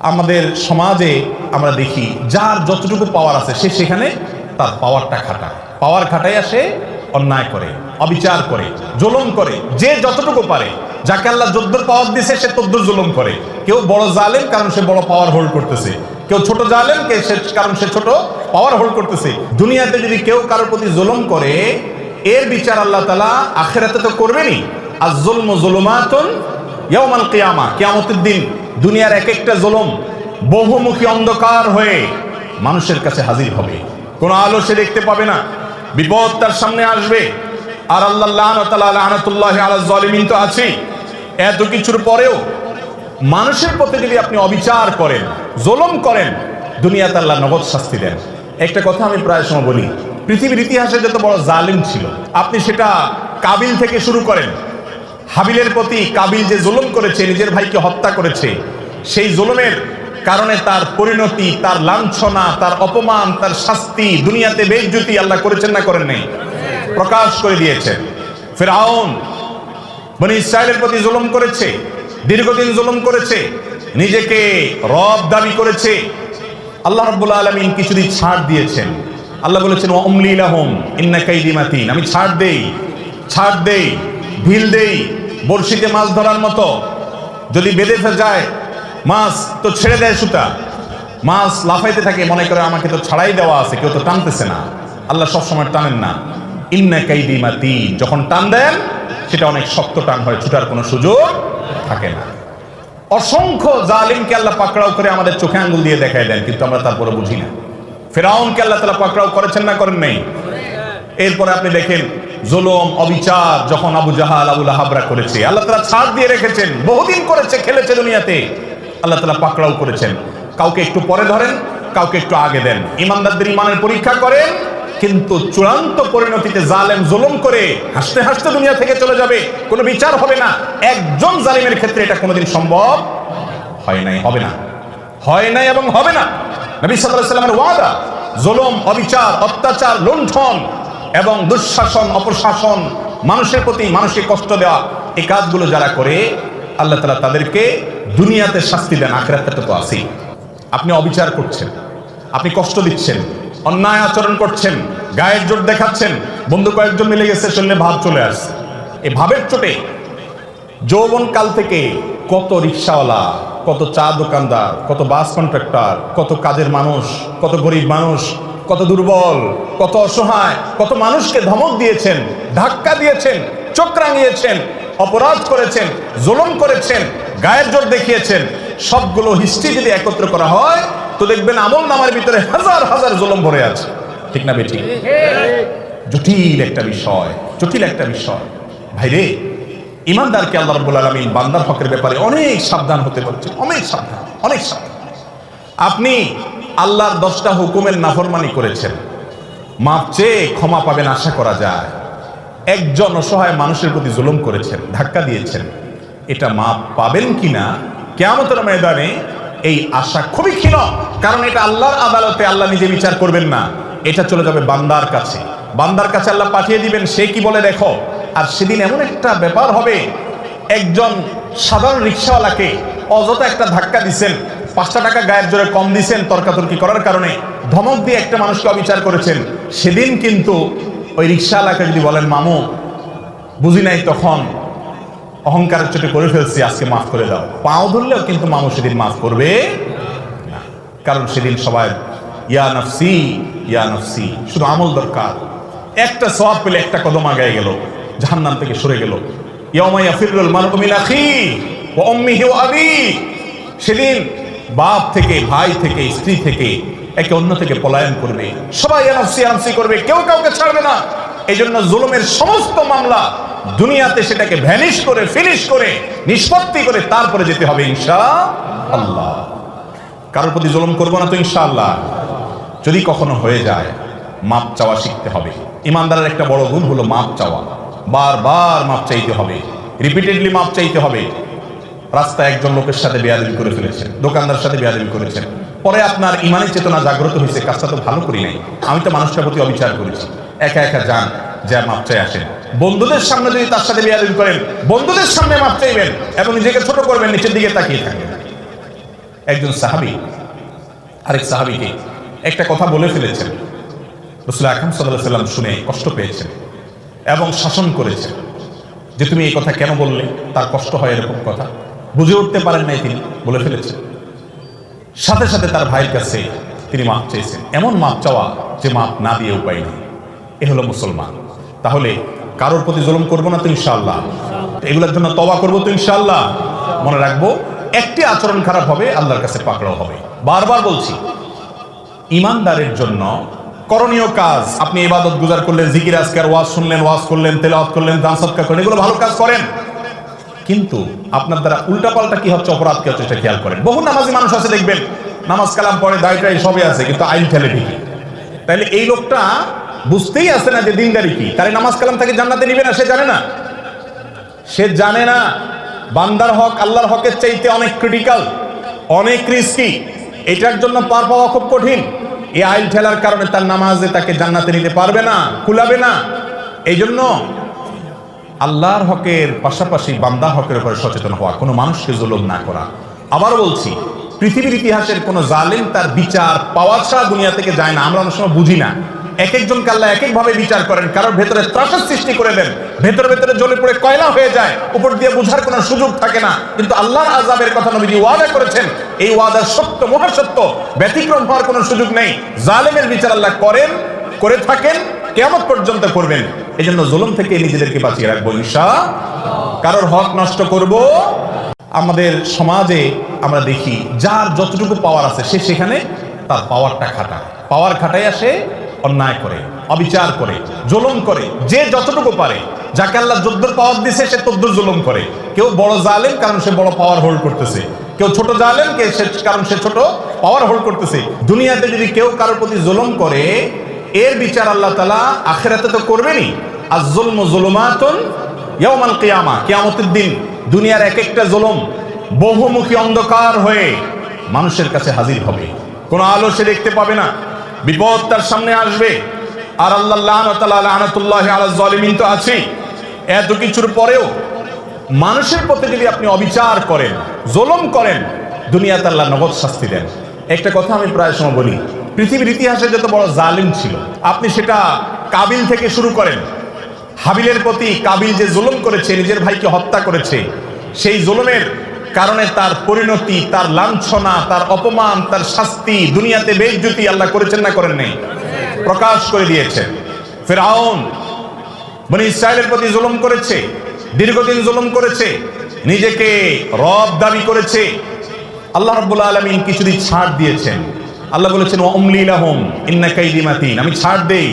আমাদের সমাজে আমরা দেখি যার যতটুকু পাওয়ার আছে সে সেখানে তার পাওয়ারটা খাটায়, পাওয়ার খাটাইয়া সে অন্যায় করে, অবিচার করে, জুলুম করে। যে যতটুকু পারে, যাকে আল্লাহ যদ্দুর পাওয়ার দিয়েছে সে তদ্দুর জুলুম করে। কেউ বড় জালেম কারণ সে বড় পাওয়ার হোল্ড করতেছে, কেউ ছোট জালেম কারণ সে ছোট পাওয়ার হোল্ড করতেছে। দুনিয়াতে যদি কেউ কারোর প্রতি জুলুম করে, এর বিচার আল্লাহ তাআলা আখিরাতে তো করবেনই। আর যুলমু যুলুমাতুন ইয়াউমাল কিয়ামা, কিয়ামতের দিন দুনিয়ার এক একটা জুলুম বহুমুখী অন্ধকার হয়ে মানুষের কাছে হাজির হবে, কোনো আলো সে দেখতে পাবে না, বিপদ তার সামনে আসবে। আর আল্লাহ লানাতুল্লাহি আলাল জালিমিন তো আছেই। এত কিছুর পরেও মানুষের প্রতি যদি আপনি অবিচার করেন, জুলুম করেন, দুনিয়াতে আল্লাহ নগদ শাস্তি দেন। একটা কথা আমি প্রায় সময় বলি, পৃথিবীর ইতিহাসে যত বড় জালিম ছিল, আপনি সেটা কাবিল থেকে শুরু করেন। হাবিলের প্রতি কাবিল যে জুলুম করেছে, নিজের ভাইকে হত্যা করেছে, সেই জুলুমের কারণে তার পরিণতি, তার লাঞ্ছনা, তার অপমান, তার শাস্তি, দুনিয়াতে বেইজ্জতি আল্লাহ করেছেন না করেন নাই? প্রকাশ করে দিয়েছেন। ফিরআউন বনি ইসরাইলের প্রতি জুলুম করেছে, দীর্ঘদিন জুলুম করেছে, নিজেকে রব দাবি করেছে। আল্লাহ রাব্বুল আলামিন কিছুদিন ছাড় দিয়েছেন। আল্লাহ বলেছেন ওয়া উমলি লাহুম ইন্না কাইদি মাতিন, আমি ছাড় দেই, ঢিল দেই, বড়শিতে মাছ ধরার মতো। যদি বেঁধে যায় মাছ তো ছেড়ে দেয় সুতা, মাছ লাফাইতে থাকে, মনে করে আমাকে তো ছাড়াই দেওয়া আছে, কেউ তো টানতেছে না। আল্লাহ সবসময় টানেন না। ইন্না কাইদি মাতিন, যখন টান দেন সেটা অনেক শক্ত টান হয়, ছুটার কোনো সুযোগ থাকে না। অসংখ্য জালিমকে আল্লাহ পাকড়াও করে আমাদের চোখে আঙ্গুল দিয়ে দেখায় দেন, কিন্তু আমরা তারপরে বুঝি না। ফিরআউনকে আল্লাহ তাআলা পাকড়াও করেছেন না করেন নাই? এরপরে আপনি দেখেন জুলুম, অবিচার যখন আবু জাহাল, আবু লাহাবরা করেছে, আল্লাহ তাআলা ছাড় দিয়ে রেখেছেন। বহুদিন করেছে, খেলেছে দুনিয়াতে, আল্লাহ তাআলা পাকড়াও করেছেন। কাউকে একটু পরে ধরেন, কাউকে একটু আগে দেন। ইমানদারদের ইমানের পরীক্ষা করেন, কিন্তু চূড়ান্ত পরিণতিতে জালেম জুলুম করে হাসতে হাসতে দুনিয়া থেকে চলে যাবে, কোনো বিচার হবে না। একজন জালিমের ক্ষেত্রে এটা কোনোদিন সম্ভব হয় নাই, হবে না, হয় নাই এবং হবে না। নবী সাল্লাল্লাহু আলাইহি ওয়াসাল্লামের ওয়াদা, জুলুম, অবিচার, অত্যাচার, লুণ্ঠন এবং দুঃশাসন, অপশাসন, মানুষের প্রতি মানুষকে কষ্ট দেওয়া, এই কাজগুলো যারা করে আল্লাহ তাআলা তাদেরকে দুনিয়াতে শাস্তি দেন, আখিরাতে তো আছেই। আপনি অবিচার করছেন, আপনি কষ্ট দিচ্ছেন, অন্যায় আচরণ করছেন, গায়ের জোর দেখাচ্ছেন, বন্ধু কয়েকজন মিলে গেছে, শরীরে ভাব চলে আসছে। এই ভাবের চোটে যৌবন কাল থেকে কত রিকশাওয়ালা, কত চা দোকানদার, কত বাস কন্ট্রাক্টর, কত কাজের মানুষ, কত গরিব মানুষ, কত দুর্বল, কত অসহায়, কত মানুষকে ধমক দিয়েছেন, ধাক্কা দিয়েছেন, চোখ রাঙিয়েছেন, অপরাধ করেছেন, জুলুম করেছেন, গায়ের জোর দেখিয়েছেন। সবগুলো হিস্ট্রি যদি একত্র করা হয় তো দেখবেন আমল নামার ভিতরে হাজার হাজার জুলুম ভরে আছে। ঠিক না বেঠিক? জটিল একটা বিষয়, জটিল একটা বিষয়। ভাইরে, ইমানদারকে আল্লাহ রাব্বুল আলামিন বান্দার হকের ব্যাপারে অনেক সাবধান হতে বলছেন, অনেক সাবধান, অনেক সাবধান। আপনি আল্লাহর 10টা হুকুমের নাফরমানি করেছেন, মাপ চেয়ে ক্ষমা পাবেন আশা করা যায়। একজন অসহায় মানুষের প্রতি জুলুম করেছেন, ধাক্কা দিয়েছেন, এটা মাপ পাবেন কিনা কিয়ামতের ময়দানে এই আশা খুবই ক্ষীণ। কারণ এটা আল্লাহর আদালতে আল্লাহ নিজে বিচার করবেন না, এটা চলে যাবে বান্দার কাছে। বান্দার কাছে আল্লাহ পাঠিয়ে দিবেন, সে কি বলে দেখো। আর সেদিন এমন একটা ব্যাপার হবে, একজন সাধারণ রিকশাওয়ালাকে অযথা একটা ধাক্কা দিচ্ছেন, 5টা টাকা গায়ের জোরে কম দিচ্ছেন তর্কাতর্কি করার কারণে, ধমক দিয়ে একটা মানুষকে অবিচার করেছেন। সেদিন কিন্তু ওই রিকশাওয়ালাকে যদি বলেন মামু বুঝি নাই, তখন অহংকারের চোটে করে ফেলছি, আজকে মাফ করে দাও, পাও ধরলেও কিন্তু মামু সেদিন মাফ করবে না। কারণ সেদিন সবাই ইয়া নফসি, ইয়া নফসি, শুধু আমল দরকার। একটা সওয়াব পেলে একটা কদম আগায় গেল, জাহান্নাম থেকে সরে গেল। ইয়াউমা ইয়াফিরুল মারউ মিন আখিহি ওয়া উম্মিহি ওয়া আবিহি, সেদিন বাপ থেকে, ভাই থেকে, স্ত্রী থেকে, একে অন্য থেকে পলায়ন করবে, সবাই ইয়া নফসি, ইয়া নফসি করবে, কেউ কাউকে ছাড়বে না। এই জন্য জুলুমের সমস্ত মামলা দুনিয়াতে সেটাকে ভ্যানিশ করে, ফিনিশ করে, নিষ্পত্তি করে তারপরে যেতে হবে ইনশাআল্লাহ। কারোর প্রতি জুলুম করবো না তো ইনশাআল্লাহ। যদি কখনো হয়ে যায়, মাপ চাওয়া শিখতে হবে। ইমানদারের একটা বড় গুণ হলো মাপ চাওয়া, বারবার মাপ চাইতে হবে, রিপিটেডলি মাপ চাইতে হবে। রাস্তায় একজন লোকের সাথে বেয়াদবি করে ফেলেছেন, দোকানদার সাথে বেয়াদবি করেছেন, পরে আপনার ইমানের চেতনা জাগ্রত হয়েছে, কাজটা তো ভালো করি নাই, আমি তো মানুষটার প্রতি অবিচার করেছি। একা একা যান, যা মাপ চাই আসেন। বন্ধুদের সামনে যদি তার সাথে বেয়াদবি করেন, বন্ধুদের সামনে মাপ চাইবেন এবং নিজেকে ছোট করবেন, নিচের দিকে তাকিয়ে থাকবেন। একজন সাহাবী আরেক সাহাবীকে একটা কথা বলে ফেলেছেন। রাসূল আকরাম সাল্লাল্লাহু আলাইহি ওয়াসাল্লাম শুনে কষ্ট পেয়েছেন এবং শাসন করেছেন যে তুমি এই কথা কেন বললে, তার কষ্ট হয় এরকম কথা বুঝে উঠতে পারেন নাই, তিনি বলে ফেলেছেন। সাথে সাথে তার ভাইয়ের কাছে তিনি মাপ চেয়েছেন, এমন মাপ চাওয়া যে মাপ না দিয়ে উপায় নেই। এ হলো মুসলমান। তাহলে কারোর প্রতি জুলুম করবো না তো ইনশাআল্লাহ, এগুলোর জন্য তওবা করবো তো ইনশাআল্লাহ। মনে রাখবো, একটি আচরণ খারাপ হবে আল্লাহর কাছে পাকড়াও হবে। বারবার বলছি, ঈমানদারের জন্য করণীয় কাজ, আপনি ইবাদত গুজার করলেন, জিকির আজকার, ওয়াজ শুনলেন, ওয়াজ করলেন, তেলাওয়াত করলেন, দান সদকা করলেন, এগুলো ভালো কাজ করেন, কিন্তু আপনার দ্বারা উল্টাপাল্টা কি হচ্ছে, অপরাধ কি হচ্ছে, সেটা খেয়াল করেন। বহু নামাজি মানুষ আছে দেখবেন, নামাজ কালাম পড়ে, দায়টাই সবই আছে, কিন্তু আইন ঠেলে ঠিকই। তাইলে এই লোকটা বুঝতেই আসে না যে দিনদারি কি, তার নামাজ কালাম তাকে জান্নাতে নিবে না, সে জানে না। সে জানে না বান্দার হক আল্লাহর হকের চাইতে অনেক ক্রিটিক্যাল, অনেক রিস্কি, এটার জন্য পার পাওয়া খুব কঠিন। এই আইল ঠেলার কারণে তার নামাজে তাকে জান্নাতে নিতে পারবে না, কুলাবে না। এই জন্য আল্লাহর হকের পাশাপাশি বান্দার হকের উপরে সচেতন হওয়া, কোনো মানুষকে জুলুম না করা। আবার বলছি, পৃথিবীর ইতিহাসের কোনো জালেম তার বিচার পাওয়া ছাড়া দুনিয়া থেকে যায় না। আমরা অনেক সময় বুঝি না, এক একজনকে আল্লাহ এক এক ভাবে বিচার করেন। কারোর ভেতরে ত্রাসের সৃষ্টি করে দেন, ভেতরে ভেতরে জ্বলে পড়ে কয়লা হয়ে যায়, উপর দিয়ে বোঝার কোনো সুযোগ থাকে না। কিন্তু আল্লাহর আযাবের কথা নবীজি ওয়াদা করেছেন, এই ওয়াদা সত্য, মহাসত্য, ব্যতিক্রম হওয়ার কোনো সুযোগ নেই। জালেমের বিচার আল্লাহ করেন, করে থাকেন, কিয়ামত পর্যন্ত করবেন। এই জন্য জুলুম থেকে নিজেদেরকে বাঁচিয়ে রাখবো ইনশাআল্লাহ। কারোর হক নষ্ট করব। আমাদের সমাজে আমরা দেখি, যার যতটুকু পাওয়ার আছে সে সেখানে তার পাওয়ারটা খাটায়, পাওয়ার খাটাই আসে, অন্যায় করে, অবিচার করে, জুলুম করে, যে যতটুকু পারে। যাকে আল্লাহ যদ্দুর পাওয়ার দিয়েছে সে তদ্দুর জুলুম করে। কেউ বড় জালেম কারণ সে বড় পাওয়ার হোল্ড করতেছে, কেউ ছোট জালেম কারণ সে ছোট পাওয়ার হোল্ড করতেছে। দুনিয়াতে যদি কেউ কারোর প্রতি জুলুম করে, এর বিচার আল্লাহ তাআলা আখিরাতে তো করবেনই। আয-যুলমু যুলুমাতুন ইয়াওমাল কিয়ামা, কিয়ামতের দিন দুনিয়ার এক একটা জুলুম বহুমুখী অন্ধকার হয়ে মানুষের কাছে হাজির হবে, কোনো আলো সে দেখতে পাবে না, বিপদ তার সামনে আসবে। আর আল্লাহ লানাতুল্লাহি আলাল যালিমিন তো আছেই। এত কিছুর পরেও মানুষের প্রতি যদি আপনি অবিচার করেন, জুলুম করেন, দুনিয়াতে আল্লাহ নগদ শাস্তি দেন। একটা কথা আমি প্রায় সময় বলি, পৃথিবীর ইতিহাসে যত বড় জালিম ছিল, আপনি সেটা কাবিল থেকে শুরু করেন। হাবিলের প্রতি কাবিল যে জুলুম করেছে, নিজের ভাইকে হত্যা করেছে, সেই জুলুমের কারণে তার পরিণতি, তার লাঞ্ছনা, তার অপমান, তার শাস্তি, দুনিয়াতে বেইজ্জতি আল্লাহ করেছেন না করেন নাই? প্রকাশ করে দিয়েছেন। ফিরআউন বনি ইসরাইলের প্রতি জুলুম করেছে, দীর্ঘদিন জুলুম করেছে, নিজেকে রব দাবি করেছে। আল্লাহ রাব্বুল আলামিন কিছুদিন ছাড় দিয়েছেন। আল্লাহ বলেছেন ওয়া উমলি লাহুম ইন্না কাইদি মাতিন, আমি ছাড় দেই।